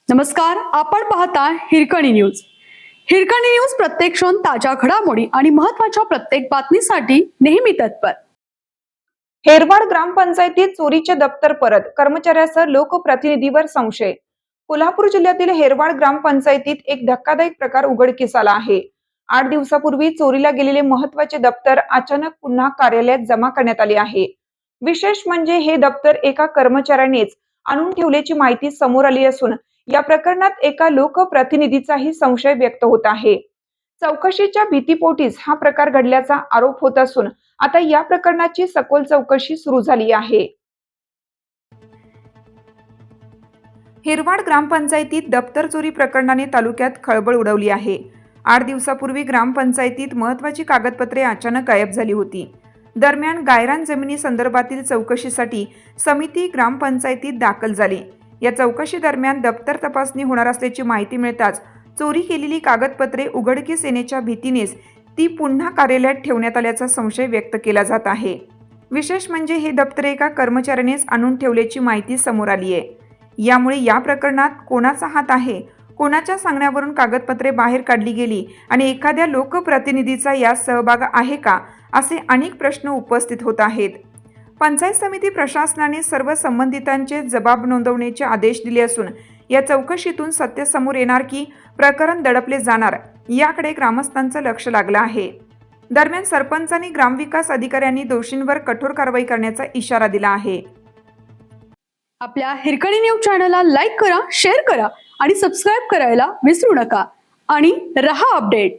नमस्कार, आपण पाहता हिरकणी न्यूज. हिरकणी न्यूज प्रत्येक क्षण ताज्या घडामोडी आणि महत्त्वाच्या प्रत्येक बातमीसाठी नेहमी तत्पर. हेरवाड ग्रामपंचायतीत चोरीचे दप्तर परत, कर्मचाऱ्यासह लोकप्रतिनिधीवर संशय. कोल्हापूर जिल्ह्यातील हेरवाड ग्रामपंचायतीत एक धक्कादायक प्रकार उघडकीस आला आहे. 8 दिवसापूर्वी चोरीला गेलेले महत्त्वाचे दप्तर अचानक पुन्हा कार्यालयात जमा करण्यात आले आहे. विशेष म्हणजे हे दप्तर एका कर्मचाऱ्यानेच आणून ठेवल्याची माहिती समोर आली असून या प्रकरणात एका लोकप्रतिनिधीचाही संशय व्यक्त होत आहे. चौकशीच्या भीतीपोटीच हा प्रकार घडल्याचा आरोप होत असून आता या प्रकरणाची सखोल चौकशी सुरू झाली आहे. हेरवाड ग्रामपंचायतीत दप्तर चोरी प्रकरणाने तालुक्यात खळबळ उडवली आहे. 8 दिवसापूर्वी ग्रामपंचायतीत महत्त्वाची कागदपत्रे अचानक गायब झाली होती. दरम्यान गायरान जमिनी संदर्भातील चौकशीसाठी समिती ग्रामपंचायतीत दाखल झाली. या चौकशी दरम्यान दप्तर तपासणी होणार असल्याची माहिती मिळताच चोरी केलेली कागदपत्रे उघडकीस येण्याच्या भीतीनेच ती पुन्हा कार्यालयात ठेवण्यात आल्याचा संशय व्यक्त केला जात आहे. विशेष म्हणजे हे दप्तर एका कर्मचाऱ्यानेच आणून ठेवल्याची माहिती समोर आली आहे. यामुळे या प्रकरणात कोणाचा हात आहे, कोणाच्या सांगण्यावरून कागदपत्रे बाहेर काढली गेली आणि एखाद्या लोकप्रतिनिधीचा यात सहभाग आहे का, असे अनेक प्रश्न उपस्थित होत आहेत. पंचायत समिती प्रशासनाने सर्व संबंधितांचे जबाब नोंदवण्याचे आदेश दिले असून या चौकशीतून सत्य समोर येणार की प्रकरण दडपले जाणार याकडे ग्रामस्थांचं लक्ष लागलं आहे. दरम्यान सरपंचांनी ग्रामविकास अधिकाऱ्यांनी दोषींवर कठोर कारवाई करण्याचा इशारा दिला आहे. आपल्या हिरकणी न्यूज चॅनलला लाईक करा, शेअर करा आणि सबस्क्राईब करायला विसरू नका आणि रहा अपडेट.